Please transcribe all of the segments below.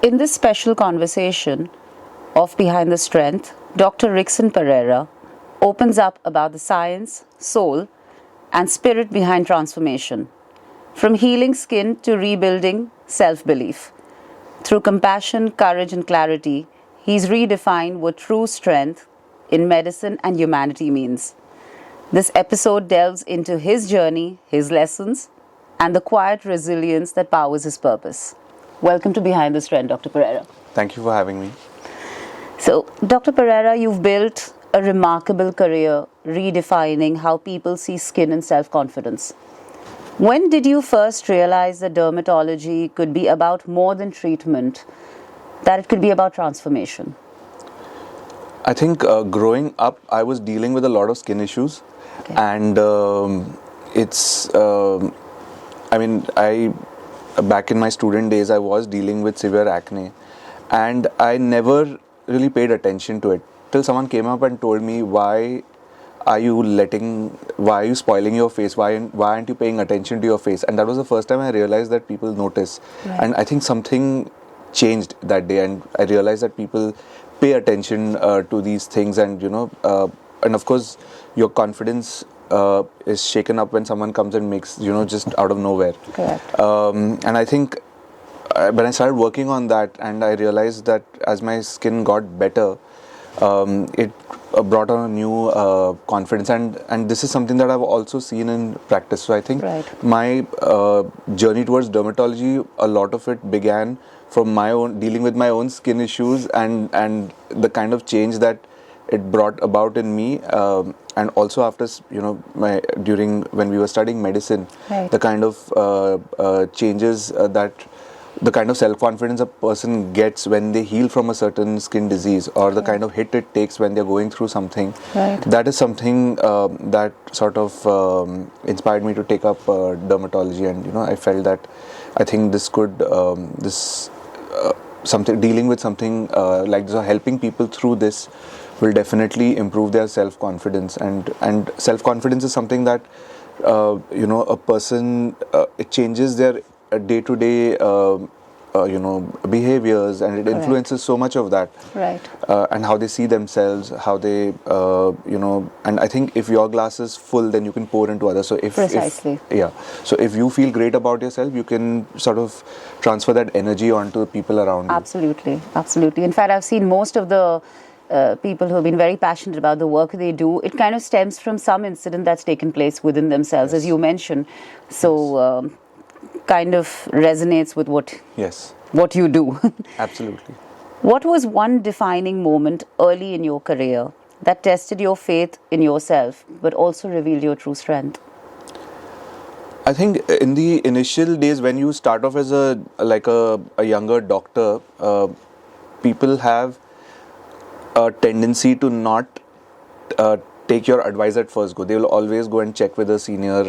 In this special conversation of Behind the Strength, Dr. Rickson Pereira opens up about the science, soul, and spirit behind transformation, from healing skin to rebuilding self belief. Through compassion, courage, and clarity, he's redefined what true strength in medicine and humanity means. This episode delves into his journey, his lessons, and the quiet resilience that powers his purpose. Welcome to Behind the Strength, Dr. Pereira. Thank you for having me. So, Dr. Pereira, you've built a remarkable career redefining how people see skin and self-confidence. When did you first realize that dermatology could be about more than treatment, that it could be about transformation? I think growing up, I was dealing with a lot of skin issues, and back in my student days, I was dealing with severe acne, and I never really paid attention to it till someone came up and told me, why are you spoiling your face? Why aren't you paying attention to your face? And that was the first time I realized that people notice. Right. And I think something changed that day, and I realized that people pay attention to these things, and and of course your confidence is shaken up when someone comes and makes, just out of nowhere. Correct. And I think when I started working on that, and I realized that as my skin got better, it brought on a new confidence, and this is something that I've also seen in practice. So I think my journey towards dermatology, a lot of it began from my own dealing with my own skin issues, and the kind of change that it brought about in me, and also after during when we were studying medicine, the kind of changes that the kind of self-confidence a person gets when they heal from a certain skin disease, or the kind of hit it takes when they're going through something. That is something that sort of inspired me to take up dermatology, and I felt that I think this could something dealing with something like this, or helping people through this, will definitely improve their self-confidence. And self-confidence is something that a person, it changes their day-to-day behaviors, and it influences so much of that, and how they see themselves, how they and I think if your glass is full, then you can pour into others. So if you feel great about yourself, you can sort of transfer that energy onto the people around you. Absolutely. In fact, I've seen most of the people who have been very passionate about the work they do, it kind of stems from some incident that's taken place within themselves, as you mentioned. So kind of resonates with what you do. Absolutely. What was one defining moment early in your career that tested your faith in yourself but also revealed your true strength? I think in the initial days, when you start off as a younger doctor, people have a tendency to not take your advice at first go. They will always go and check with a senior,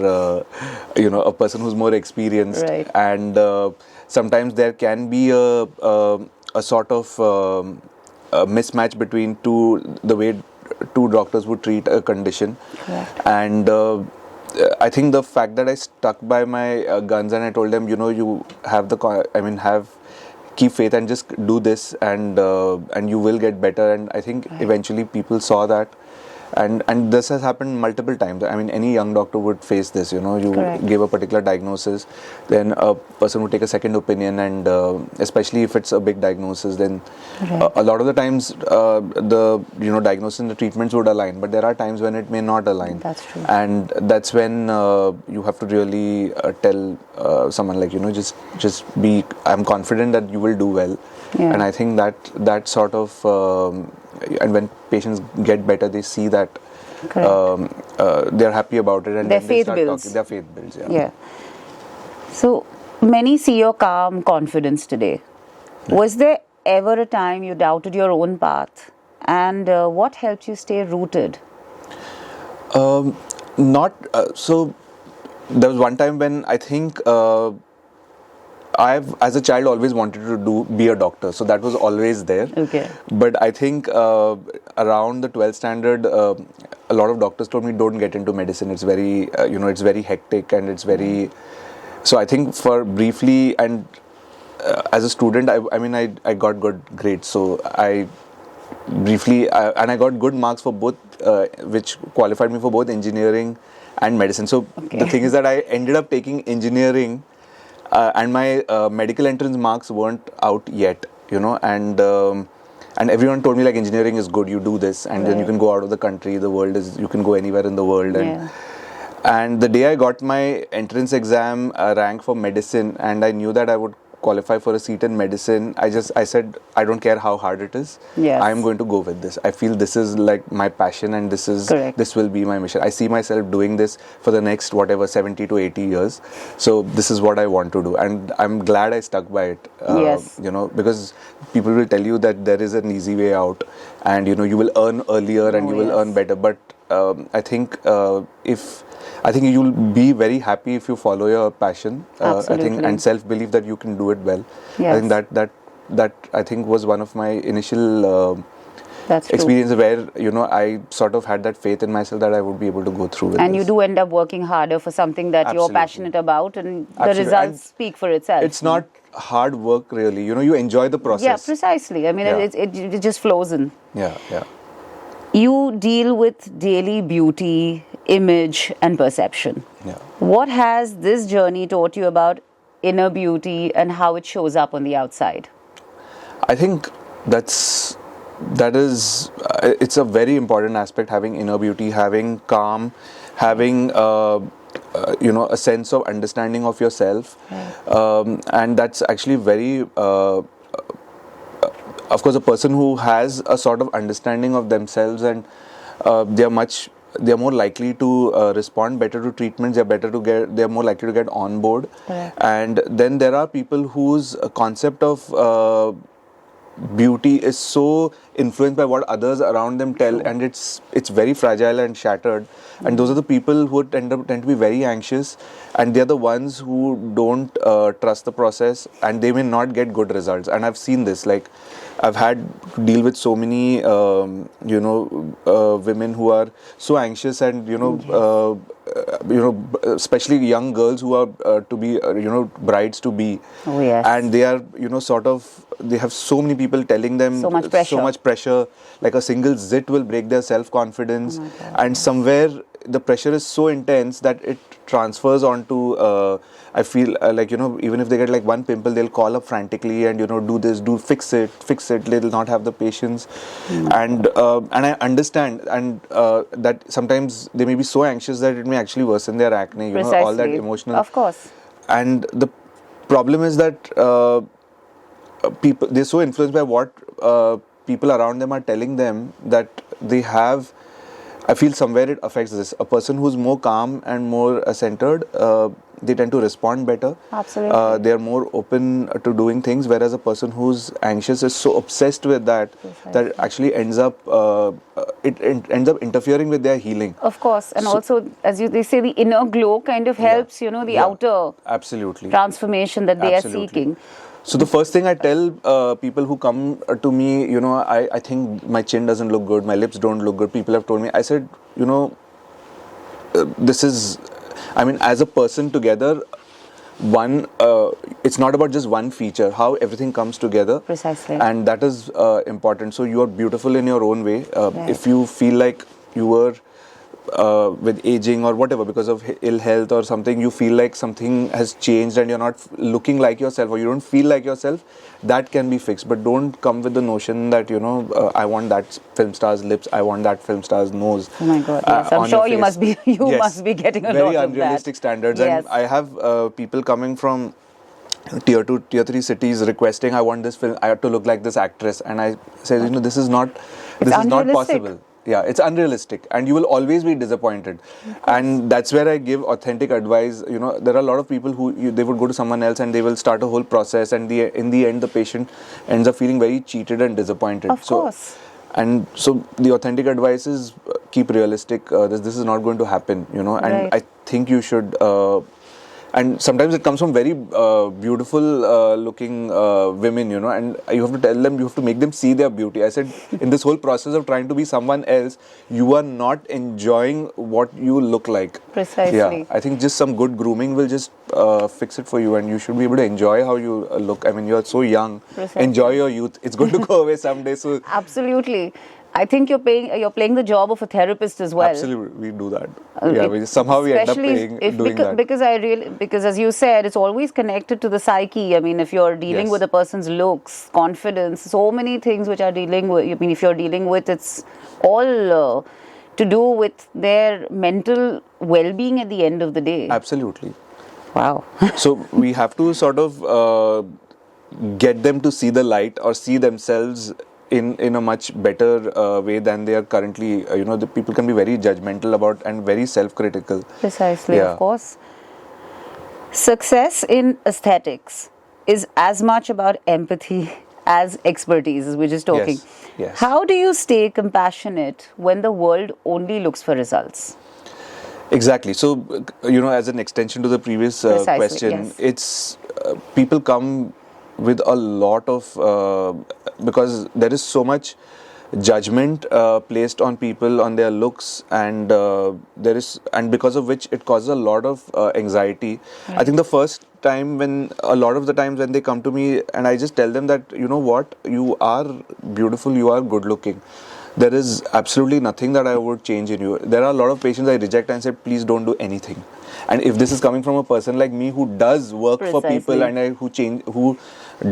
a person who's more experienced. And sometimes there can be a sort of a mismatch between the way two doctors would treat a condition. And I think the fact that I stuck by my guns, and I told them, you have keep faith and just do this, and you will get better. And I think eventually people saw that. And this has happened multiple times. I mean, any young doctor would face this. You give a particular diagnosis, then a person would take a second opinion, and especially if it's a big diagnosis, then a lot of the times the diagnosis and the treatments would align. But there are times when it may not align. That's true. And that's when you have to really tell someone, like, just be. I'm confident that you will do well. And I think that sort of. And when patients get better, they see that they're happy about it, and their faith builds. Their faith builds. So many see your calm confidence today. Was there ever a time you doubted your own path, and what helped you stay rooted? So there was one time when I think I've, as a child, always wanted to be a doctor, so that was always there. But I think around the 12th standard, a lot of doctors told me, don't get into medicine. It's very, it's very hectic, and it's very. So I think for briefly, and as a student, I got good grades, so I briefly and I got good marks for both, which qualified me for both engineering and medicine. So the thing is that I ended up taking engineering, and my medical entrance marks weren't out yet, and everyone told me like engineering is good, you do this, and then you can go out of the country, the world is, you can go anywhere in the world, and the day I got my entrance exam rank for medicine, and I knew that I would qualify for a seat in medicine, I said, I don't care how hard it is. I am going to go with this. I feel this is like my passion, and this will be my mission. I see myself doing this for the next 70 to 80 years. So this is what I want to do, and I'm glad I stuck by it. Because people will tell you that there is an easy way out, and you will earn earlier and you will earn better. But I think you'll be very happy if you follow your passion. I think, and self-belief that you can do it well. I think that I think was one of my initial experience where I sort of had that faith in myself that I would be able to go through with and this. You do end up working harder for something that you're passionate about, and the results speak for itself. It's not hard work really. You enjoy the process. Yeah, precisely. I mean, it just flows in. Yeah. You deal with daily beauty, image, and perception. What has this journey taught you about inner beauty and how it shows up on the outside? I think it's a very important aspect, having inner beauty, having calm, having a sense of understanding of yourself, and that's actually very of course, a person who has a sort of understanding of themselves, and they're more likely to respond better to treatments. They're more likely to get on board. And then there are people whose concept of beauty is so influenced by what others around them tell, and it's very fragile and shattered. And those are the people who tend to be very anxious, and they're the ones who don't trust the process, and they may not get good results. And I've seen this, like I've had to deal with so many women who are so anxious, and especially young girls who are to be brides to be. And they are they have so many people telling them so much pressure, like a single zit will break their self-confidence, and somewhere the pressure is so intense that it transfers onto I feel even if they get like one pimple, they'll call up frantically and fix it, they'll not have the patience. And I understand, and that sometimes they may be so anxious that it may actually worsen their acne, all that emotional, of course. And the problem is that people, they're so influenced by what people around them are telling them that they have. I feel somewhere it affects this. A person who's more calm and more centered, they tend to respond better. Absolutely. They are more open to doing things, whereas a person who's anxious is so obsessed with that that it actually ends up ends up interfering with their healing. Of course, and also, as they say, the inner glow kind of helps, the outer transformation that they are seeking. So the first thing I tell people who come to me, I think my chin doesn't look good, my lips don't look good. People have told me, I said, this is, as a person together, it's not about just one feature, how everything comes together. Precisely. And that is important. So you are beautiful in your own way. If you feel like you were with aging or whatever, because of ill health or something, you feel like something has changed and you're not looking like yourself, or you don't feel like yourself, that can be fixed. But don't come with the notion that I want that film star's lips, I want that film star's nose. Oh my God, yes. I'm sure you must be getting a lot of that. Very unrealistic standards. And I have people coming from tier 2, tier 3 cities requesting, I want this film, I have to look like this actress, and I say, this is not possible. Yeah, it's unrealistic, and you will always be disappointed. And that's where I give authentic advice. There are a lot of people who they would go to someone else and they will start a whole process, and in the end the patient ends up feeling very cheated and disappointed. Of course. And so the authentic advice is keep realistic. This is not going to happen, and I think you should and sometimes it comes from very beautiful looking women, you know, and you have to tell them, you have to make them see their beauty. I said, in this whole process of trying to be someone else, you are not enjoying what you look like. Precisely. Yeah, I think just some good grooming will just fix it for you, and you should be able to enjoy how you look. I mean, you're so young. Precisely. Enjoy your youth. It's going to go away someday. So Absolutely. I think you're playing the job of a therapist as well. absolutely, we do that. Yeah, somehow we end up doing that. Because as you said, it's always connected to the psyche. I mean, if you're dealing Yes. with a person's looks, confidence, so many things which are dealing with. I mean, if you're dealing with, it's all to do with their mental well-being at the end of the day. Absolutely. Wow. So we have to sort of get them to see the light or see themselves in a much better way than they are currently. You know, the people can be very judgmental about and very self-critical. Precisely, Yeah. of course. Success in aesthetics is as much about empathy as expertise, as we're just talking. Yes. How do you stay compassionate when the world only looks for results? Exactly. So, you know, as an extension to the previous Precisely, question, yes. it's people come with a lot of because there is so much judgment placed on people on their looks, and because of which it causes a lot of anxiety. I think the first time when a lot of the times when they come to me and I just tell them that, you know what, you are beautiful, you are good looking. There is absolutely nothing that I would change in you. There are a lot of patients I reject and say, please don't do anything. And if this is coming from a person like me who does work for people and who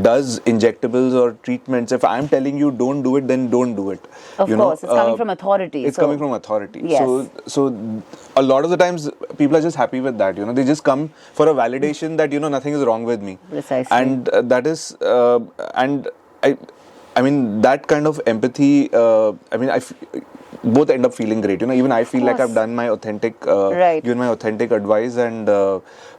does injectables or treatments, if I'm telling you don't do it, then don't do it. Of course, it's coming from authority. It's coming from authority. Yes. So a lot of the times people are just happy with that. You know, they just come for a validation that, you know, nothing is wrong with me. Precisely. And that is and I mean, that kind of empathy, I mean, both end up feeling great. You know, even I feel like I've done my authentic, given my authentic advice, and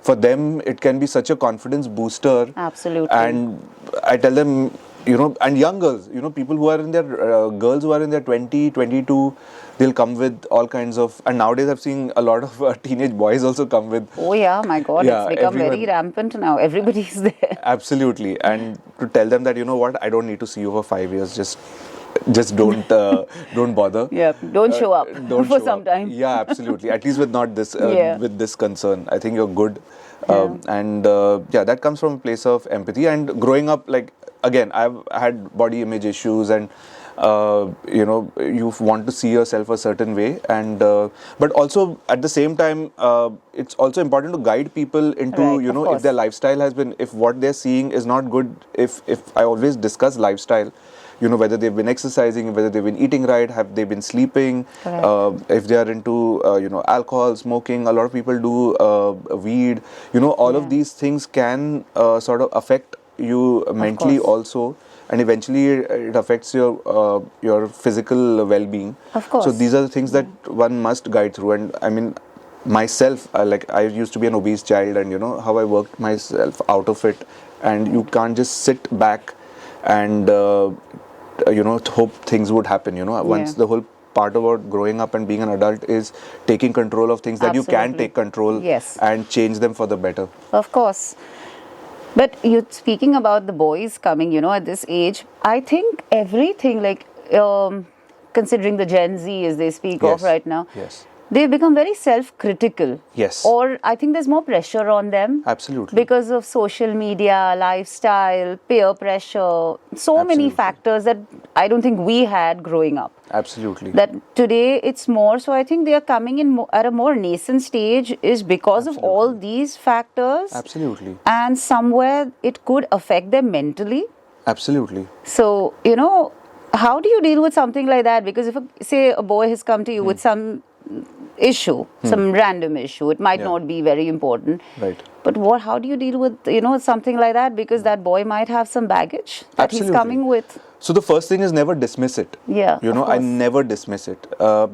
for them, it can be such a confidence booster. Absolutely. And I tell them, you know, and young girls, you know, people who are in their, girls who are in their 20, 22, they'll come with all kinds of, and nowadays I've seen a lot of teenage boys also come with. Oh yeah, my God, Yeah, it's become everyone. very rampant now. Everybody's there. Absolutely. And to tell them that, you know what, I don't need to see you for 5 years, just don't bother. Yeah, don't show up Don't for show some up. time. Yeah, absolutely. At least with not this with this concern. I think you're good. And that comes from a place of empathy. And growing up, like, again, I've had body image issues, and you know, you want to see yourself a certain way, and but also at the same time, it's also important to guide people into, Right, you of know, course. if their lifestyle has been, if what they're seeing is not good, if I always discuss lifestyle, you know, whether they've been exercising, whether they've been eating right, have they been sleeping, if they are into you know, alcohol, smoking. A lot of people do weed. You know, all of these things can sort of affect you mentally also, and eventually it affects your physical well-being. Of course. So these are the things that one must guide through. And I mean, myself, like, I used to be an obese child, and you know how I worked myself out of it. And you can't just sit back and you know, hope things would happen. You know, once the whole part about growing up and being an adult is taking control of things that you can take control and change them for the better. Of course. But you're speaking about the boys coming, you know, at this age. I think everything, like, considering the Gen Z as they speak of right now, they've become very self-critical. Yes. Or I think there's more pressure on them. Absolutely. Because of social media, lifestyle, peer pressure, so many factors that I don't think we had growing up. Absolutely. That today it's more, so I think they are coming in at a more nascent stage is because of all these factors. Absolutely. And somewhere it could affect them mentally. Absolutely. So, you know, how do you deal with something like that? Because if, say, a boy has come to you with some issue, some random issue, it might not be very important. Right. But how do you deal with, you know, something like that? Because that boy might have some baggage that he's coming with. So the first thing is never dismiss it. Yeah. You know, I never dismiss it.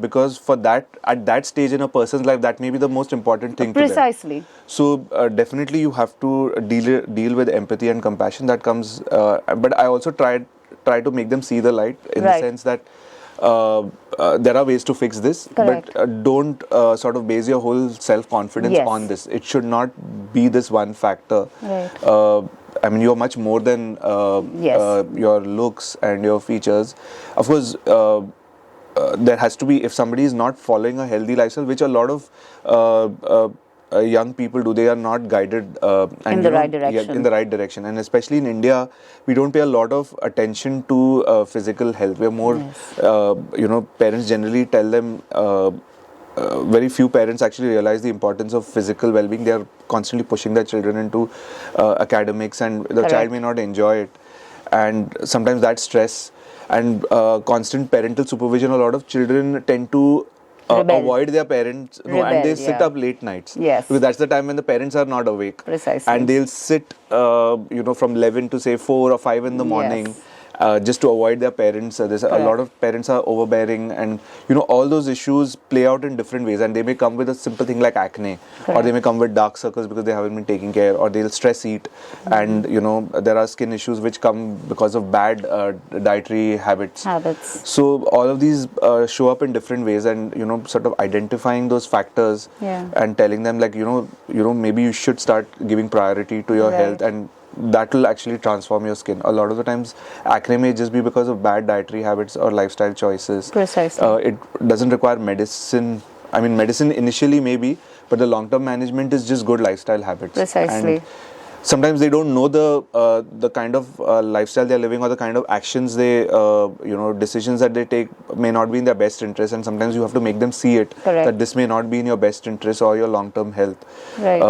Because for that, at that stage in a person's life, that may be the most important thing to them. Precisely. So definitely you have to deal with empathy and compassion that comes. But I also try to make them see the light in the sense that there are ways to fix this, Correct. but don't sort of base your whole self-confidence Yes. on this. It should not be this one factor. Right. I mean, you're much more than Yes. your looks and your features. Of course, there has to be, if somebody is not following a healthy lifestyle, which a lot of young people do, they are not guided and, In the right yeah, direction. in the right direction. And especially in India, we don't pay a lot of attention to physical health. We are more, parents generally tell them. Very few parents actually realize the importance of physical well-being. They are constantly pushing their children into academics, and the Correct. child may not enjoy it. And sometimes that stress and constant parental supervision, a lot of children tend to Rebel. avoid their parents, and Rebel, they sit yeah. up late nights. Yes. Because that's the time when the parents are not awake. Precisely. And they'll sit, from 11 to say 4 or 5 in the morning. Yes. Just to avoid their parents. There's a Correct. lot of parents are overbearing, and all those issues play out in different ways, and they may come with a simple thing like acne, or Correct. they may come with dark circles because they haven't been taking care, or they'll stress eat, and there are skin issues which come because of bad dietary habits. So all of these show up in different ways, and sort of identifying those factors, Yeah. and telling them like maybe you should start giving priority to your Right. health, and that will actually transform your skin. A lot of the times acne may just be because of bad dietary habits or lifestyle choices. Precisely. It doesn't require medicine. I mean, medicine initially maybe, but the long-term management is just good lifestyle habits. Precisely. And sometimes they don't know the kind of lifestyle they're living, or the kind of actions they decisions that they take may not be in their best interest, and sometimes you have to make them see it. Correct. That this may not be in your best interest or your long-term health. Right.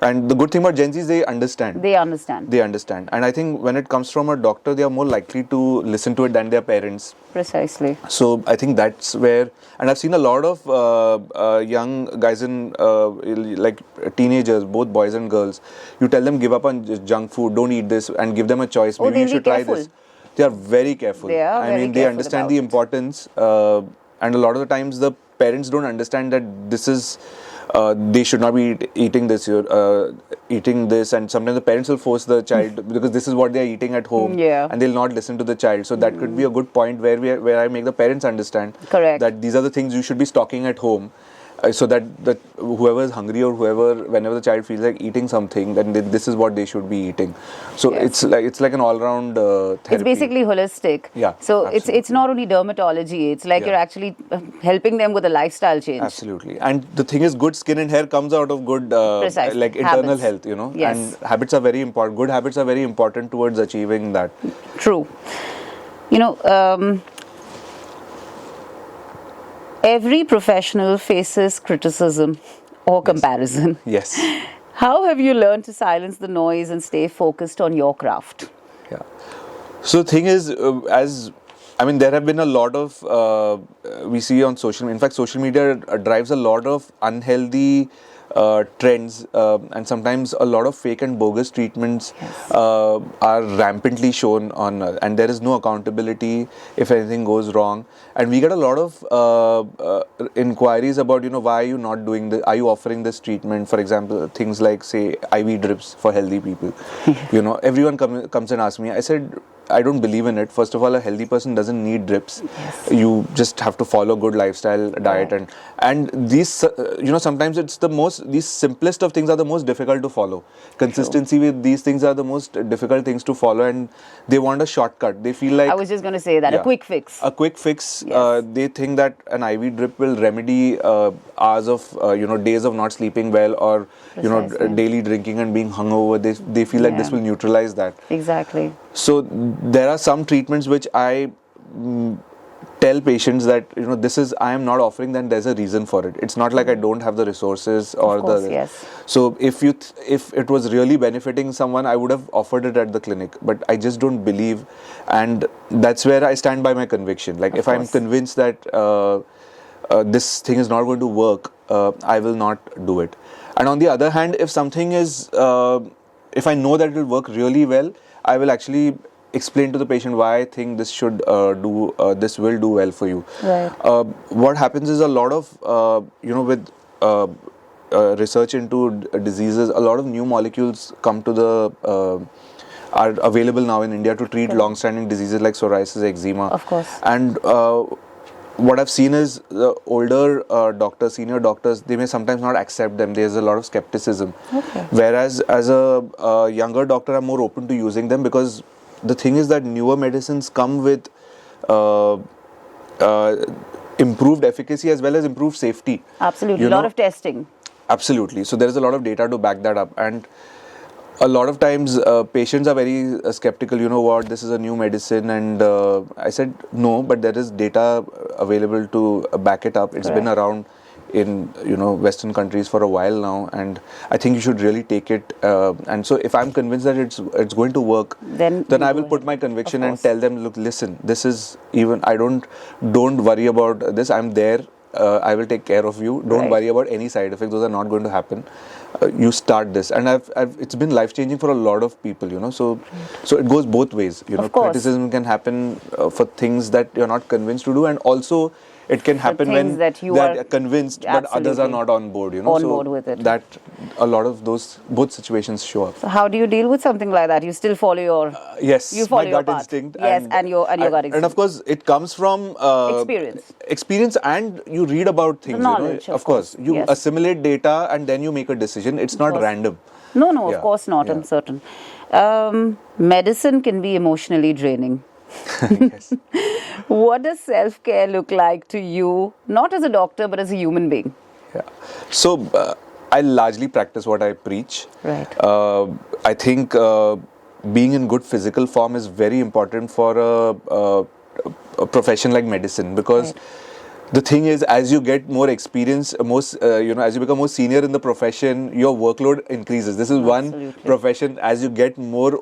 And the good thing about Gen Z is they understand. They understand. They understand. And I think when it comes from a doctor, they are more likely to listen to it than their parents. Precisely. So I think that's where, and I've seen a lot of young guys in like teenagers, both boys and girls. You tell them give up on junk food, don't eat this, and give them a choice. Maybe they'll you be should try careful. this. They are very careful. They are I very mean, they careful understand about the it. importance, and a lot of the times the parents don't understand that this is. They should not be eating this, and sometimes the parents will force the child because this is what they are eating at home, Yeah. and they'll not listen to the child. So that could be a good point where I make the parents understand Correct. that these are the things you should be stocking at home, so that whoever is hungry, or whenever the child feels like eating something, then this is what they should be eating. So Yes. it's like an all-round therapy. It's basically holistic. Yeah, So absolutely. it's not only dermatology. It's like Yeah. you're actually helping them with a lifestyle change. Absolutely. And the thing is, good skin and hair comes out of good Precisely. like internal Habits. health, Yes. and habits are very important. Good habits are very important towards achieving that. True. Every professional faces criticism or comparison. Yes. How have you learned to silence the noise and stay focused on your craft? Yeah. So the thing is, there have been a lot of we see on social media. In fact, social media drives a lot of unhealthy trends, and sometimes a lot of fake and bogus treatments are rampantly shown on, and there is no accountability if anything goes wrong. And we get a lot of inquiries about, why are you not doing this? Are you offering this treatment? For example, things like, say, IV drips for healthy people. Everyone comes and asks me. I said, I don't believe in it. First of all, a healthy person doesn't need drips. Yes. You just have to follow good lifestyle, diet, and these sometimes these simplest of things are the most difficult to follow. Consistency with these things are the most difficult things to follow, and they want a shortcut. They feel like, I was just going to say that, a quick fix. A quick fix. Yes. They think that an IV drip will remedy hours of days of not sleeping well, or Precisely. daily drinking and being hungover. They feel like this will neutralize that. Exactly. So there are some treatments which I tell patients that I am not offering, then there's a reason for it. It's not like I don't have the resources or Of course, yes. So if it was really benefiting someone, I would have offered it at the clinic, but I just don't believe, and that's where I stand by my conviction. Like if I'm convinced that this thing is not going to work, I will not do it. And on the other hand, if something is if I know that it will work really well, I will actually explain to the patient why I think this should this will do well for you. Right. What happens is a lot of with research into diseases, a lot of new molecules come to the are available now in India to treat long-standing diseases like psoriasis, eczema. Of course. And what I've seen is the older doctors, senior doctors, they may sometimes not accept them. There's a lot of skepticism. Okay. Whereas as a younger doctor, I'm more open to using them, because the thing is that newer medicines come with uh, uh, improved efficacy as well as improved safety. Absolutely. A lot of testing. Absolutely. So there is a lot of data to back that up, and a lot of times patients are very skeptical. You know what, this is a new medicine, and I said no, but there is data available to back it up. It's been around in Western countries for a while now, and I think you should really take it. And so if I'm convinced that it's going to work, then I will put my conviction and tell them, look, listen, this is even. Don't worry about this. I'm there. I will take care of you. Don't worry about any side effects. Those are not going to happen. You start this, and it's been life changing for a lot of people. So it goes both ways. Criticism can happen for things that you're not convinced to do, and also it can happen when that you are convinced, but others are not on board. Board with it. That a lot of those both situations show up. So how do you deal with something like that? You still follow your yes, you follow my your gut path. instinct. Yes, and your gut instinct. And of course, it comes from experience, and you read about things. The knowledge, of course, you assimilate data and then you make a decision. It's not random. No, of course not. I'm certain. Medicine can be emotionally draining. Yes. What does self-care look like to you, not as a doctor, but as a human being? Yeah. So, I largely practice what I preach. Right. I think being in good physical form is very important for a profession like medicine, because the thing is, as you get more experience, as you become more senior in the profession, your workload increases. This is one profession. As you get older,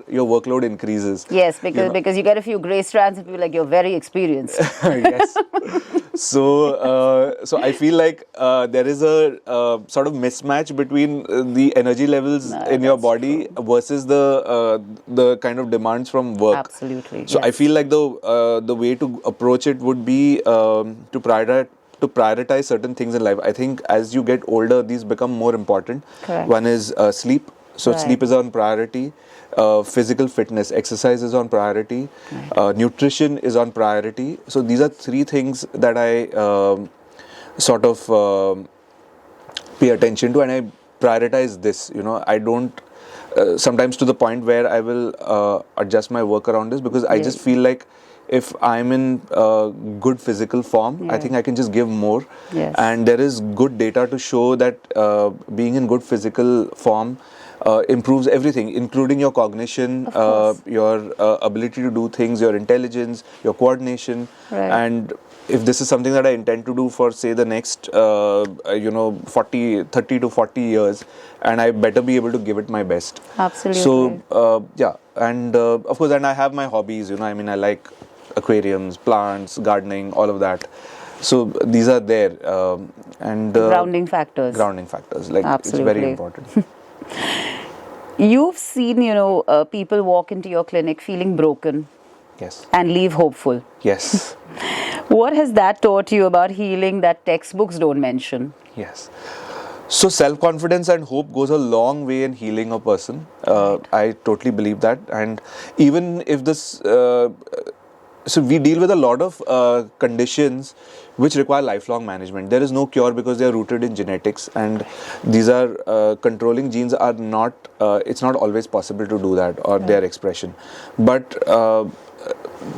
your workload increases. Yes, because you get a few grey strands and people like, you're very experienced. Yes. So I feel like there is a sort of mismatch between the energy levels in your body versus the kind of demands from work. Absolutely. So I feel like the way to approach it would be to prioritize certain things in life. I think as you get older, these become more important. Correct. One is sleep. So sleep is on priority. Physical fitness, exercise is on priority. Nutrition is on priority. So these are three things that I sort of pay attention to, and I prioritize this. I don't sometimes to the point where I will adjust my work around this, because I just feel like if I'm in good physical form, I think I can just give more. And there is good data to show that being in good physical form improves everything, including your cognition, your ability to do things, your intelligence, your coordination. And if this is something that I intend to do for, say, the next 30 to 40 years, and I better be able to give it my best. Absolutely. So and of course, and I have my hobbies. I like aquariums, plants, gardening, all of that. So these are there, and grounding factors. Like, it's very important. You've seen, people walk into your clinic feeling broken. Yes. And leave hopeful. Yes. What has that taught you about healing that textbooks don't mention? Yes. So self-confidence and hope goes a long way in healing a person. I totally believe that. And even if this... so we deal with a lot of conditions which require lifelong management. There is no cure because they are rooted in genetics, and these are controlling genes are not, it's not always possible to do that, or their expression. But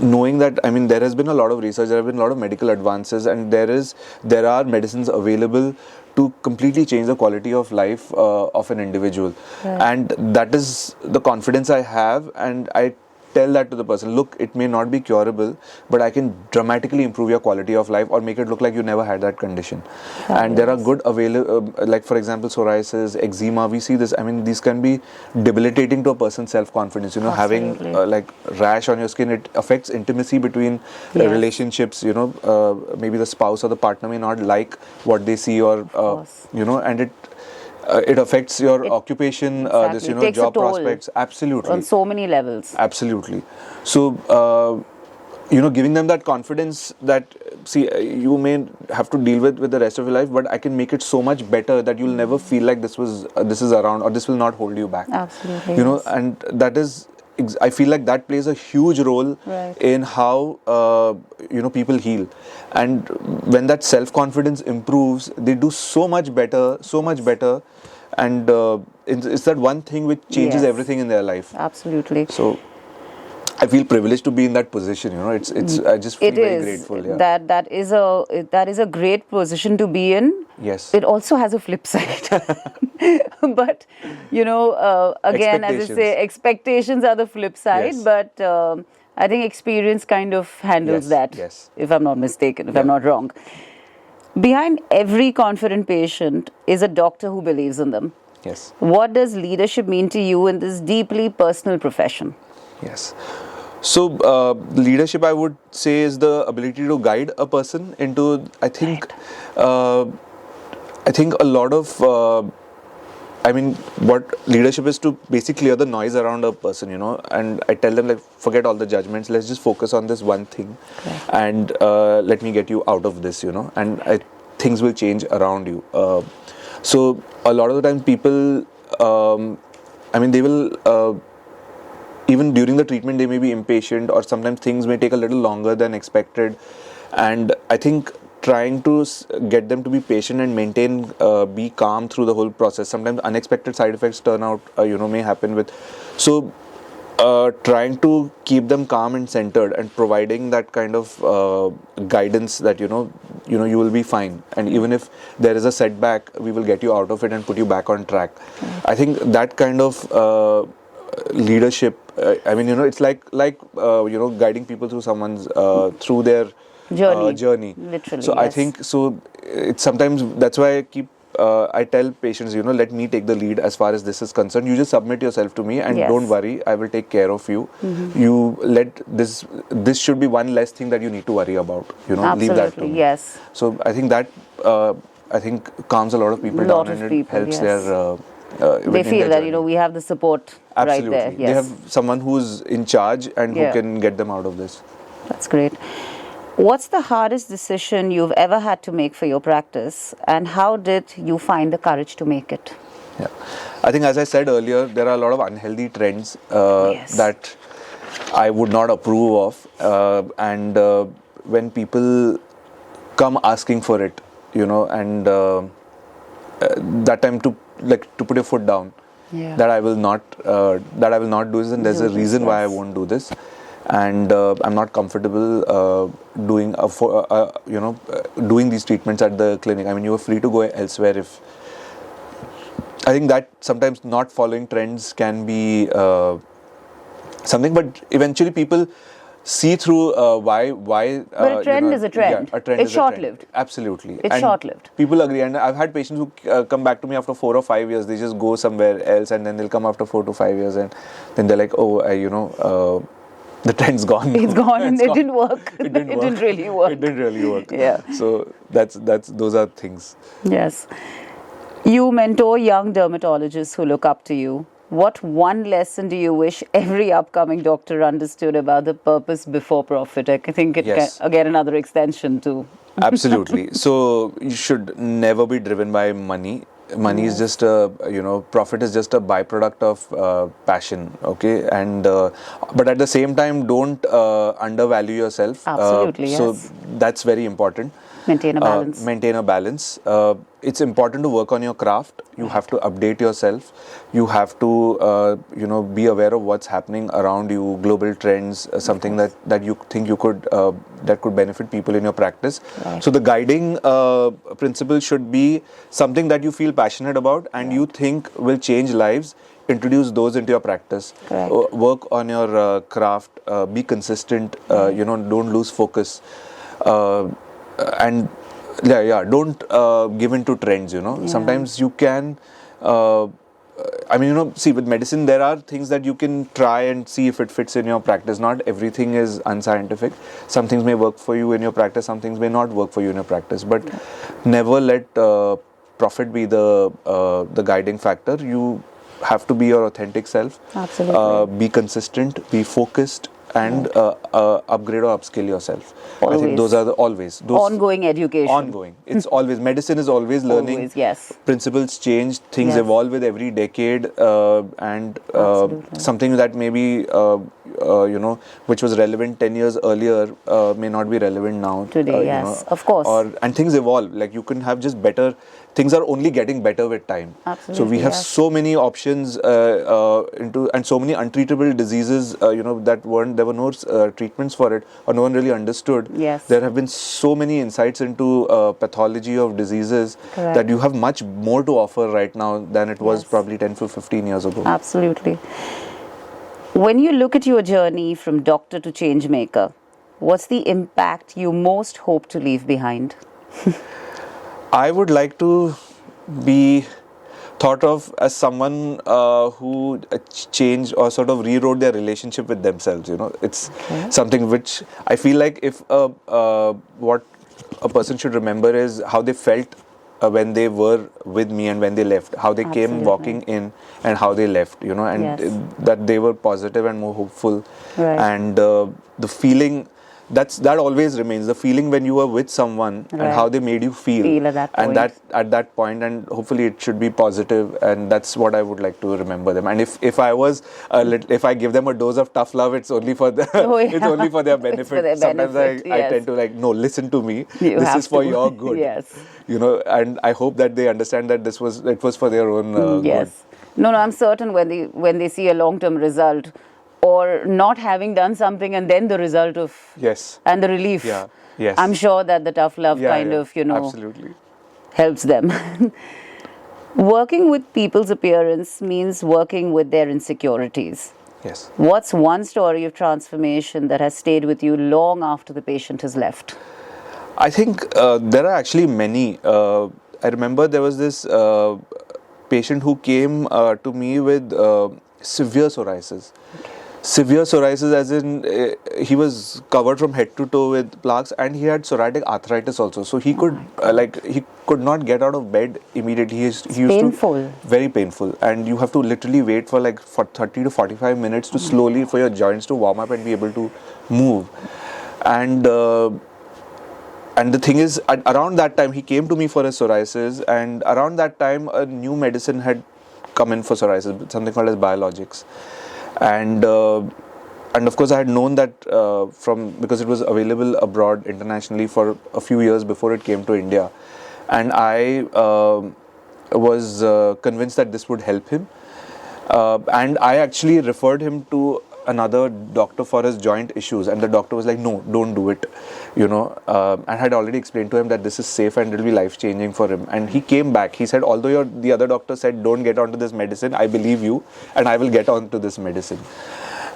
knowing that, there has been a lot of research, there have been a lot of medical advances, and there are medicines available to completely change the quality of life of an individual. And that is the confidence I have, and I tell that to the person, look, it may not be curable, but I can dramatically improve your quality of life or make it look like you never had that condition. And there are good like for example, psoriasis, eczema, we see this. These can be debilitating to a person's self-confidence. Having like rash on your skin, it affects intimacy between relationships. Maybe the spouse or the partner may not like what they see, or and it affects your occupation, job prospects. Absolutely. On so many levels. Absolutely. So, giving them that confidence that, see, you may have to deal with the rest of your life, but I can make it so much better that you'll never feel like this is around, or this will not hold you back. Absolutely. And that is I feel like that plays a huge role Right. in how people heal, and when that self-confidence improves, they do so much better, and it's that one thing which changes Yes. everything in their life. Absolutely. So I feel privileged to be in that position. It's I just feel It very is grateful. Yeah. that is a great position to be in. Yes. It also has a flip side, but again, as I say, expectations are the flip side. Yes. But I think experience kind of handles Yes, that. yes. If I'm not mistaken, if I'm Yeah. not wrong. Behind every confident patient is a doctor who believes in them. Yes. What does leadership mean to you in this deeply personal profession? Yes. So, leadership, I would say, is the ability to guide a person into. I think a lot of. What leadership is to basically clear the noise around a person, and I tell them, like, forget all the judgments. Let's just focus on this one thing, and let me get you out of this, and things will change around you. So a lot of the time, people, they will. Even during the treatment, they may be impatient, or sometimes things may take a little longer than expected. And I think trying to get them to be patient and be calm through the whole process. Sometimes unexpected side effects turn out, may happen with. So, trying to keep them calm and centered, and providing that kind of guidance that you will be fine, and even if there is a setback, we will get you out of it and put you back on track. I think that kind of leadership, it's like guiding people through someone's through their journey. Literally, So I yes. think so. It's sometimes that's why I tell patients, let me take the lead as far as this is concerned. You just submit yourself to me, and Yes. don't worry, I will take care of you. You let this should be one less thing that you need to worry about. Leave that to Absolutely, me. yes. So I think that calms a lot of people Lot down, of and people, it helps yes. their. They feel that we have the support Absolutely. right there. Yes. They have someone who's in charge and who Yeah. can get them out of this. That's great. What's the hardest decision you've ever had to make for your practice, and how did you find the courage to make it? Yeah. I think, as I said earlier, there are a lot of unhealthy trends Yes. that I would not approve of. And when people come asking for it, and that time to put your foot down, Yeah. that I will not do this, and there's a reason why I yes. won't do this, and I'm not comfortable doing doing these treatments at the clinic. You are free to go elsewhere. If I think that sometimes not following trends can be something, but eventually people see through why. But a trend is a trend. Yeah, a trend It's is a trend. short-lived. Absolutely, It's and short-lived. People agree, and I've had patients who come back to me after 4 or 5 years. They just go somewhere else, and then they'll come after 4 to 5 years, and then they're like, the trend's gone. It's gone and it didn't work. It didn't really work. It didn't really work. Yeah. So those are things. Yes. You mentor young dermatologists who look up to you. What one lesson do you wish every upcoming doctor understood about the purpose before profit? I think it Yes. can, again, another extension to. Absolutely. So you should never be driven by money. Money is just profit is just a byproduct of passion. Okay, and but at the same time, don't undervalue yourself. Absolutely, So yes. that's very important. Maintain a balance. Maintain a balance. It's important to work on your craft. You have to update yourself. You have to be aware of what's happening around you, global trends, something that you think you could that could benefit people in your practice. Right. So the guiding principle should be something that you feel passionate about and you think will change lives. Introduce those into your practice. Correct. Work on your craft. Be consistent. Don't lose focus. And don't give in to trends. Sometimes you can. See, with medicine, there are things that you can try and see if it fits in your practice. Not everything is unscientific. Some things may work for you in your practice, some things may not work for you in your practice. But never let profit be the guiding factor. You have to be your authentic self. Absolutely. Be consistent, be focused, and upgrade or upskill yourself. I think Always. those are always those Ongoing education. ongoing. It's always, medicine is always learning. Always, yes. Principles change, things Yes. evolve with every decade, and Absolutely. something that maybe which was relevant 10 years earlier may not be relevant now. Today, yes, of course. And things evolve. Like, you can have just better. Things are only getting better with time. So we Absolutely, have yes. so many options and so many untreatable diseases. That there were no treatments for it, or no one really understood. Yes. There have been so many insights into pathology of diseases Correct. that you have much more to offer right now than it was Yes. probably 10 to 15 years ago. Absolutely. When you look at your journey from doctor to change maker, what's the impact you most hope to leave behind? I would like to be thought of as someone who changed or sort of rewrote their relationship with themselves. It's something which I feel like if what a person should remember is how they felt when they were with me and when they left, how they came Absolutely. walking in and how they left, and Yes. that they were positive and more hopeful. Right. And the feeling that always remains, the feeling when you were with someone and Right. how they made you feel At that and point. that at that point, and hopefully it should be positive, and that's what I would like to remember them. And if I was if I give them a dose of tough love, it's only for Oh, yeah. it's only for their benefit. It's for their Sometimes benefit, I yes. tend to no, listen to me, You this have is for to. your good. Yes. And I hope that they understand that it was for their own good. Yes. No, I'm certain when they see a long-term result, or not having done something and then the result of Yes. and the relief. Yeah. Yes. I'm sure that the tough love kind of absolutely. helps them. Working with people's appearance means working with their insecurities. Yes. What's one story of transformation that has stayed with you long after the patient has left? I think there are actually many. I remember there was this patient who came to me with severe psoriasis. Severe psoriasis, as in he was covered from head to toe with plaques, and he had psoriatic arthritis also. So he could he could not get out of bed immediately. He used painful. Very painful, and you have to literally wait for for 30 to 45 minutes to slowly for your joints to warm up and be able to move. And the thing is, around that time, he came to me for his psoriasis, and around that time, a new medicine had come in for psoriasis, something called as biologics. And of course, I had known that because it was available abroad internationally for a few years before it came to India. And I was convinced that this would help him. And I actually referred him to another doctor for his joint issues, and the doctor was like, no, don't do it, and I had already explained to him that this is safe and it will be life changing for him. And he came back, he said, although the other doctor said don't get onto this medicine, I believe you and I will get onto this medicine.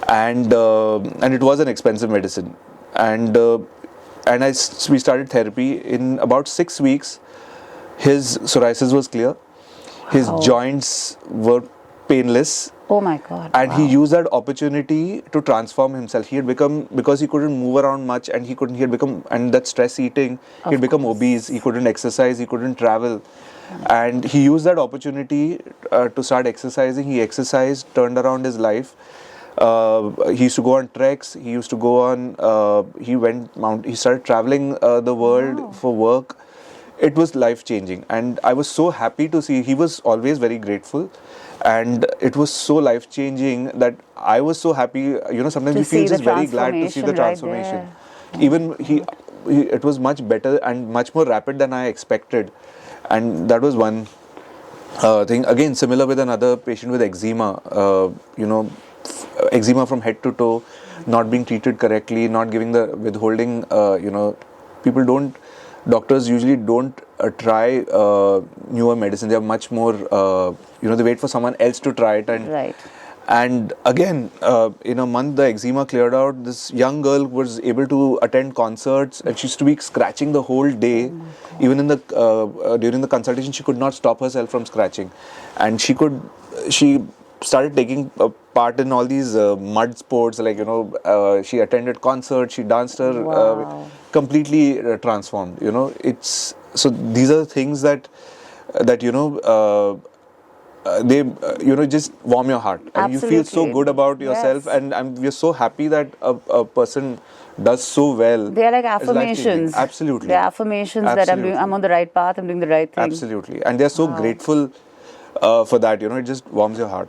And it was an expensive medicine, and we started therapy. In about 6 weeks his psoriasis was clear, his joints were painless. Oh my God. And he used that opportunity to transform himself. He had become, because he couldn't move around much, and he had become, and that stress eating, he had become obese, he couldn't exercise, he couldn't travel. And he used that opportunity to start exercising. He exercised, turned around his life. He used to go on treks, he used to go on, he started traveling the world for work. It was life changing, and I was so happy to see. He was always very grateful, and it was so life changing that I was so happy. Sometimes you feel just very glad to see the transformation. Even it was much better and much more rapid than I expected, and that was one thing. Again, similar with another patient with eczema. Eczema from head to toe, not being treated correctly, not giving the withholding. Doctors usually don't try newer medicines. They are much more, they wait for someone else to try it. And again, in a month, the eczema cleared out. This young girl was able to attend concerts, and she used to be scratching the whole day. Even in during the consultation, she could not stop herself from scratching. And she started taking part in all these mud sports, she attended concerts, she danced completely transformed. So these are the things that just warm your heart, and you feel so Absolutely. good about yourself, Yes. and we're so happy that a person does so well. They are like It's life-changing. affirmations. Absolutely. They're affirmations that Absolutely. I'm on the right path, I'm doing the right thing. Absolutely, and they're so grateful for that. It just warms your heart.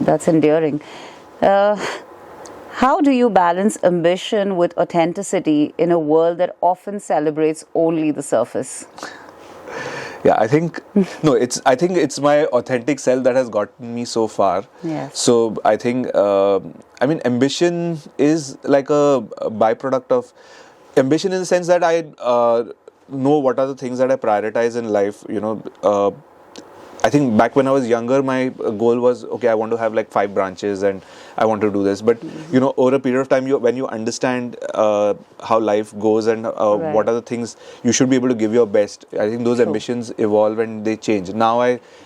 That's endearing. Uh, how do you balance ambition with authenticity in a world that often celebrates only the surface? Yeah, I think I think it's my authentic self that has gotten me so far. Yes. So I think ambition is like a byproduct of ambition in the sense that I know what are the things that I prioritize in life. I think back when I was younger, my goal was, okay, I want to have like 5 branches and I want to do this. But, over a period of time, when you understand how life goes and Right. what are the things you should be able to give your best, I think those True. ambitions evolve and they change. Now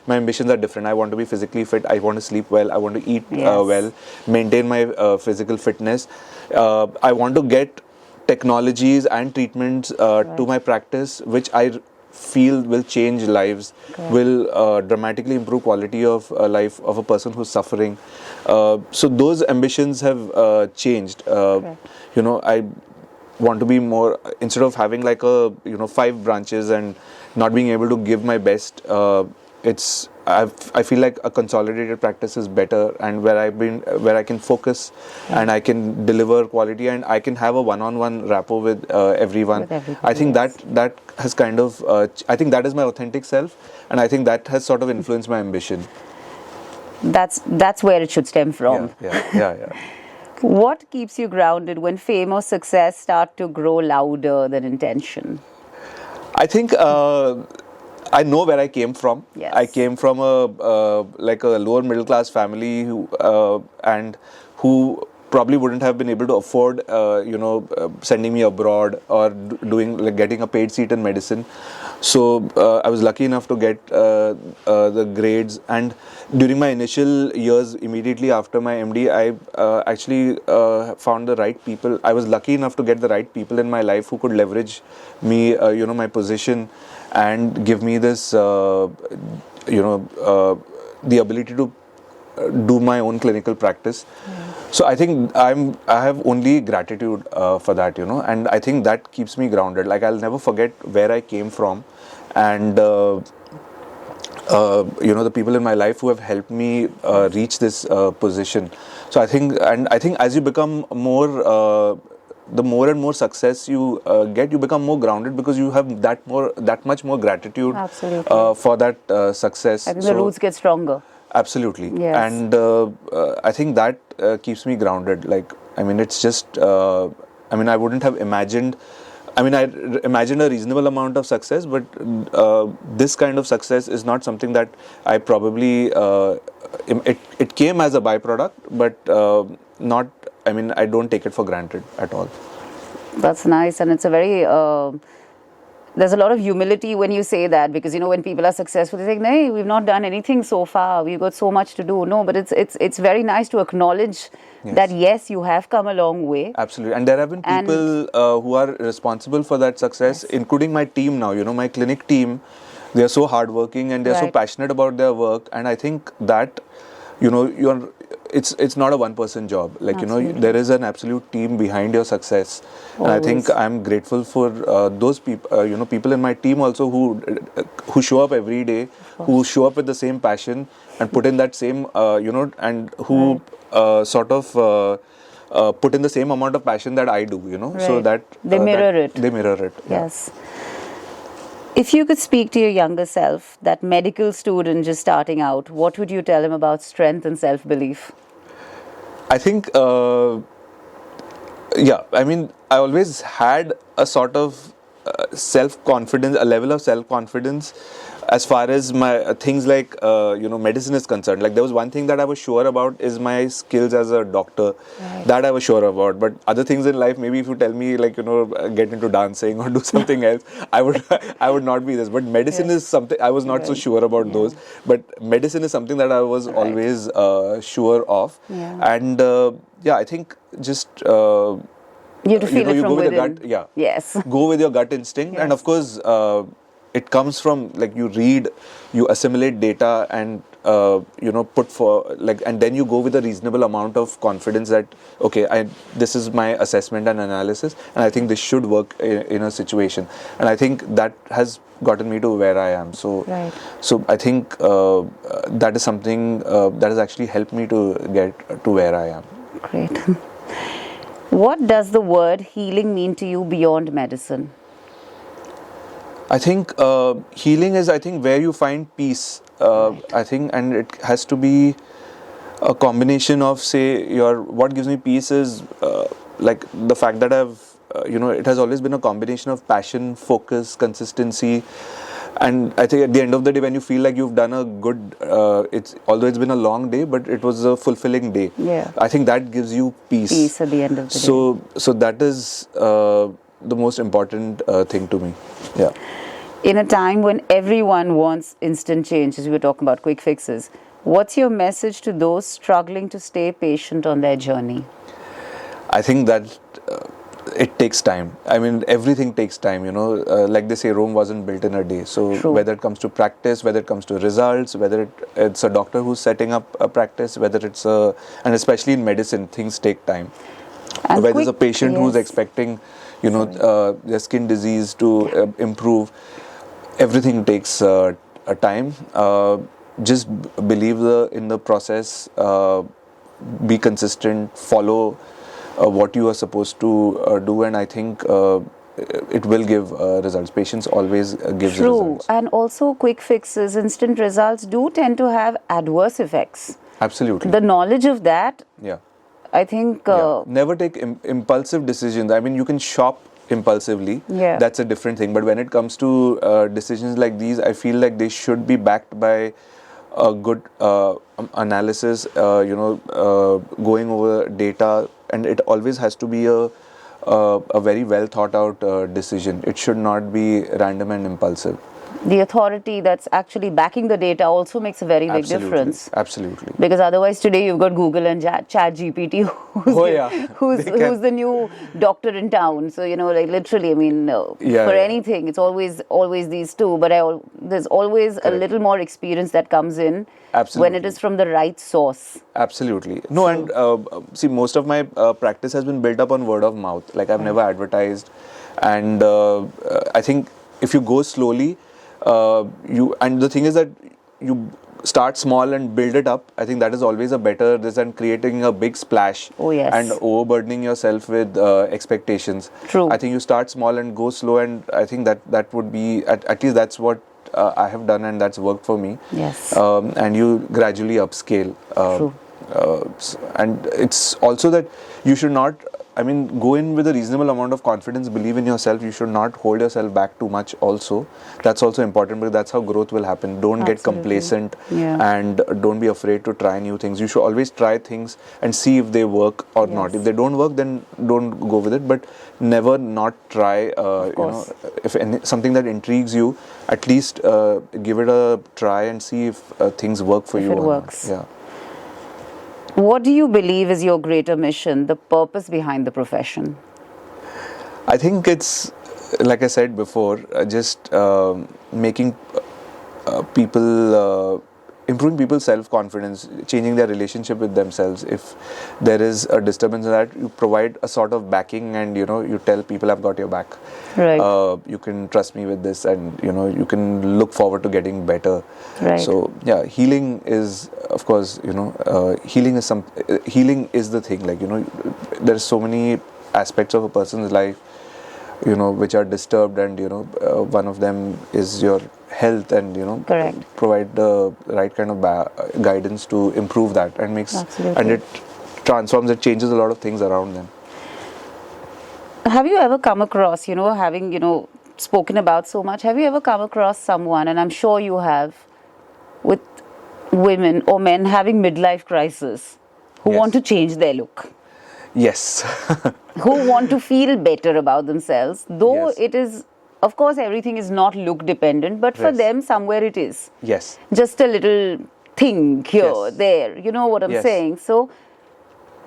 my ambitions are different. I want to be physically fit. I want to sleep well. I want to eat Yes. well, maintain my physical fitness. I want to get technologies and treatments to my practice, which I feel will change lives, Correct. will dramatically improve quality of life of a person who's suffering. So those ambitions have changed. I want to be more, instead of having like 5 branches and not being able to give my best. I feel like a consolidated practice is better, and where I can focus and I can deliver quality and I can have a one-on-one rapport with everyone. With everybody, I think yes. that has kind of I think that is my authentic self, and I think that has sort of influenced my ambition. That's where it should stem from. Yeah. What keeps you grounded when fame or success start to grow louder than intention? I think I know where I came from. Yes. I came from a lower middle class family who probably wouldn't have been able to afford sending me abroad or doing like getting a paid seat in medicine. So I was lucky enough to get the grades, and during my initial years immediately after my MD, I actually found the right people. I was lucky enough to get the right people in my life who could leverage me, my position, and give me this, the ability to do my own clinical practice. So I think I have only gratitude for that, and I think that keeps me grounded. Like, I'll never forget where I came from, and the people in my life who have helped me reach this position. So I think as you become more, the more and more success you get, you become more grounded because you have that much more gratitude Absolutely. for that success. I think the roots get stronger. Absolutely. Yes. And I think that keeps me grounded. Like, I mean, it's just, I wouldn't have imagined, I imagined a reasonable amount of success, but this kind of success is not something that I probably, it came as a byproduct, but not, I don't take it for granted at all. That's nice, and it's a very there's a lot of humility when you say that, because when people are successful, they think, "No, we've not done anything so far. We've got so much to do." No, but it's very nice to acknowledge that yes, you have come a long way. Absolutely, and there have been people who are responsible for that success, including my team now. My clinic team, they are so hardworking and they are so passionate about their work, and I think that it's not a one-person job. Like, there is an absolute team behind your success. Always. And I think I'm grateful for those people, people in my team also who show up every day, who show up with the same passion and put in that same, and who sort of put in the same amount of passion that I do, so that they mirror it. They mirror it. Yes. If you could speak to your younger self, that medical student just starting out, what would you tell him about strength and self-belief? I think, I always had a sort of self-confidence, a level of self-confidence as far as my things like, medicine is concerned. Like, there was one thing that I was sure about is my skills as a doctor. Right. That I was sure about. But other things in life, maybe if you tell me, like, get into dancing or do something else, I would not be this. But medicine is something, I was not so sure about those. But medicine is something that I was always sure of. Yeah. And, I think just... you have to feel it from go with within. the gut, Yes. Go with your gut instinct, and of course, it comes from, like, you read, you assimilate data, and put for, like, and then you go with a reasonable amount of confidence that, okay, this is my assessment and analysis, and I think this should work in a situation, and I think that has gotten me to where I am. So Right. so I think that is something that has actually helped me to get to where I am. Great. What does the word healing mean to you beyond medicine? I think healing is, I think, where you find peace. I think, and it has to be a combination of, say, what gives me peace is like the fact that it has always been a combination of passion, focus, consistency. And I think at the end of the day, when you feel like you've done a good, although it's been a long day, but it was a fulfilling day. Yeah. I think that gives you peace. Peace at the end of the day. So that is the most important thing to me. Yeah. In a time when everyone wants instant change, as we were talking about quick fixes, what's your message to those struggling to stay patient on their journey? I think that it takes time. I mean, everything takes time, like they say, Rome wasn't built in a day. So True. whether it comes to practice, whether it comes to results, whether it's a doctor who's setting up a practice, whether and especially in medicine, things take time. And Whether it's a patient who's yes. expecting, their skin disease to improve, everything takes a time. Just believe in the process, be consistent, follow what you are supposed to do, and I think it will give results. Patience always gives True. results. And also quick fixes, instant results do tend to have adverse effects. Absolutely. The knowledge of that, Yeah. I think... Yeah. Never take impulsive decisions. I mean, you can shop impulsively. Yeah. That's a different thing. But when it comes to decisions like these, I feel like they should be backed by a good analysis, going over data, and it always has to be a very well thought out decision. It should not be random and impulsive. The authority that's actually backing the data also makes a very big difference. Absolutely. Because otherwise today you've got Google and Chat GPT who's the new doctor in town. So, like literally, I mean, anything, it's always these two. But there's always a little more experience that comes in when it is from the right source. Absolutely. No, and see, most of my practice has been built up on word of mouth. Like, I've never advertised. And I think if you go slowly, and the thing is that you start small and build it up. I think that is always a better than creating a big splash. Oh, yes. And overburdening yourself with expectations. True. I think you start small and go slow, and I think that would be, at least that's what I have done, and that's worked for me. Yes. And you gradually upscale. True. And it's also that you should not, go in with a reasonable amount of confidence, believe in yourself. You should not hold yourself back too much also. That's also important, because that's how growth will happen. Don't get complacent, and don't be afraid to try new things. You should always try things and see if they work or not. If they don't work, then don't go with it, but never not try. If something that intrigues you, at least give it a try and see if things work for you. If it works. Yeah. What do you believe is your greater mission, the purpose behind the profession? I think it's, like I said before, just making people, improving people's self-confidence, changing their relationship with themselves. If there is a disturbance in that, you provide a sort of backing, and you tell people, I've got your back. Right. You can trust me with this, and you can look forward to getting better. Right. So yeah, healing is, of course, healing is the thing. Like, there's so many aspects of a person's life, which are disturbed, and one of them is your health, and Correct. provide the right kind of guidance to improve that, and Absolutely. it transforms, it changes a lot of things around them. Have you ever come across, having, spoken about so much, have you ever come across someone, and I'm sure you have, with women or men having midlife crisis, who Yes. want to change their look? Yes. Who want to feel better about themselves, though Yes. it is, of course, everything is not look dependent, but for Yes. them somewhere it is. Yes. Just a little thing here, Yes. there, you know what I'm Yes. saying? So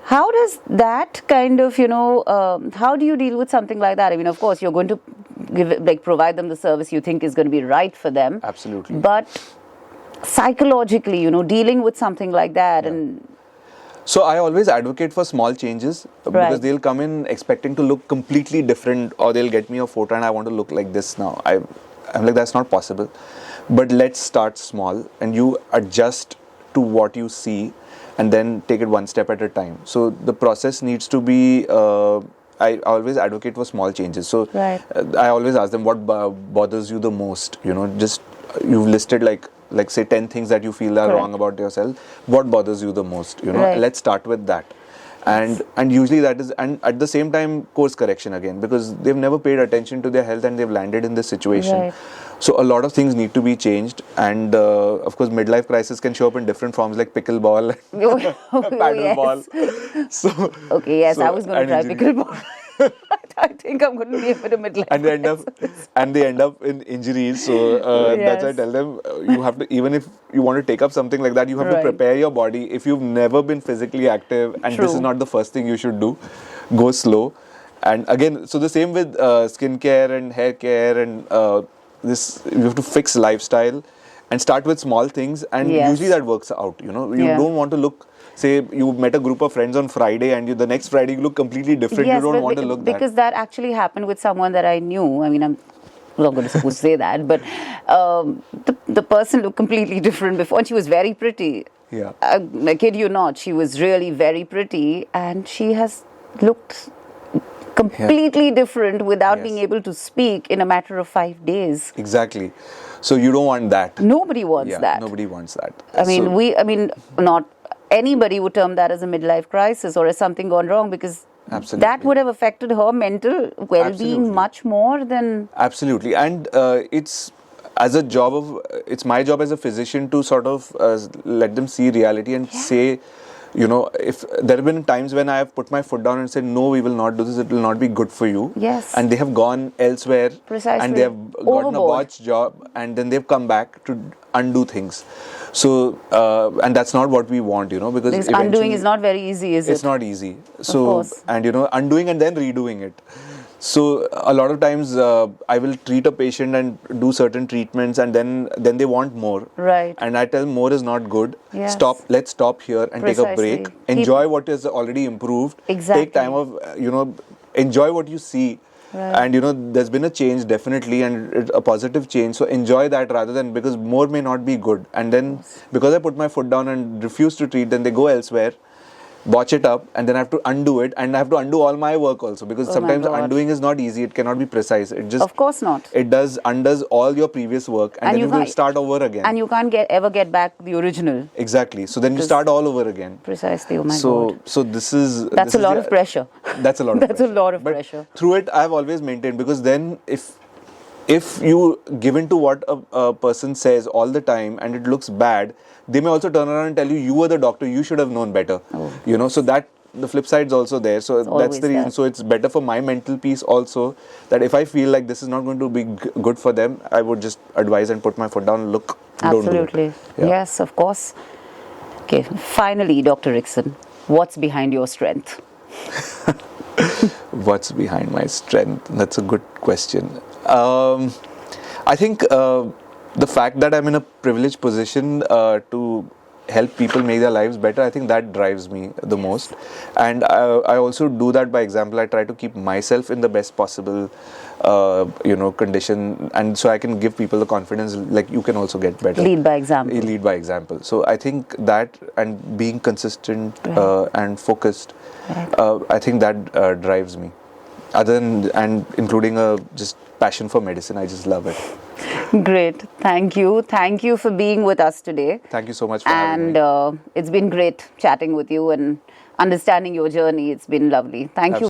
how does that kind of, how do you deal with something like that? I mean, of course, you're going to provide them the service you think is going to be right for them. Absolutely. But psychologically, dealing with something like that, and so I always advocate for small changes because Right. they'll come in expecting to look completely different, or they'll get me a photo and I want to look like this now. I'm like, that's not possible. But let's start small and you adjust to what you see and then take it one step at a time. So the process needs to be, I always advocate for small changes. So Right. I always ask them what bothers you the most. Just you've listed like say 10 things that you feel are Correct. wrong about yourself. What bothers you the most? Right. Let's start with that. And usually that is, and at the same time course correction again, because they've never paid attention to their health and they've landed in this situation. Right. So a lot of things need to be changed, and of course midlife crisis can show up in different forms like pickleball, paddleball. So Okay, yes, so- I was going to and try injury. pickleball. But I think I'm going to be a bit of midlife. and they end up in injuries. So that's why I Yes. tell them you have to, even if you want to take up something like that, you have Right. to prepare your body. If you've never been physically active and this is True. not the first thing you should do, go slow. And again, so the same with skincare and hair care and this, you have to fix lifestyle and start with small things, and Yes. usually that works out. You Yeah. don't want to look. Say you met a group of friends on Friday and the next Friday you look completely different. Yes, You don't but want to look that. because that actually happened with someone that I knew. I mean, I'm not going to supposed to say that, but the person looked completely different before, and she was very pretty. Yeah. I kid you not, she was really very pretty, and she has looked completely different without Yes. being able to speak in a matter of 5 days. Exactly. So you don't want that. Nobody wants Yeah, that. nobody wants that. I mean, So- not anybody would term that as a midlife crisis or as something gone wrong, because Absolutely. that would have affected her mental well-being Absolutely. much more than. Absolutely, and it's my job as a physician to sort of let them see reality and say, if there have been times when I have put my foot down and said, no, we will not do this, it will not be good for you. Yes. And they have gone elsewhere. Precisely. And they have gotten a Overboard. botched job, and then they've come back to undo things. So, and that's not what we want, because Because undoing eventually- is not very easy, is it? it's not easy. So, course. and undoing and then redoing it. So a lot of times I will treat a patient and do certain treatments, and then they want more. Right. And I tell them more is not good. Yes. Let's stop here and take a Precisely. break. Keep- Enjoy what is already improved. Exactly. Take time of enjoy what you see. Right. And there's been a change definitely, and a positive change. So enjoy that rather than, because more may not be good. And then because I put my foot down and refuse to treat, then they go elsewhere, botch it up, and then I have to undo it, and I have to undo all my work also, because Oh my sometimes God. undoing is not easy. It cannot be precise. It just Of course not. it undoes all your previous work, and, And then you you will can't- start over again. And you can't ever get back the original. Exactly. So then you start all over again. Precisely. Oh my So God. so this is That's this a is lot the- of pressure. That's a lot of That's a pressure. lot of But pressure. through it, I've always maintained, because then if you give in to what a person says all the time and it looks bad, they may also turn around and tell you were the doctor, you should have known better. So that the flip side's also there. So that's always the reason. there. So it's better for my mental peace also, that if I feel like this is not going to be good for them, I would just advise and put my foot down. Look, don't do Absolutely. it. Yeah. Yes, of course. Okay, finally, Dr. Rickson, what's behind your strength? What's behind my strength? That's a good question. I think the fact that I'm in a privileged position to help people make their lives better, I think that drives me the most. And I also do that by example. I try to keep myself in the best possible condition, and so I can give people the confidence, like, you can also get better. Lead by example. Lead by example. So I think that, and being consistent and focused, I think that drives me. And including just passion for medicine, I just love it. Great. Thank you. Thank you for being with us today. Thank you so much for having me. And it's been great chatting with you and understanding your journey. It's been lovely. Thank you.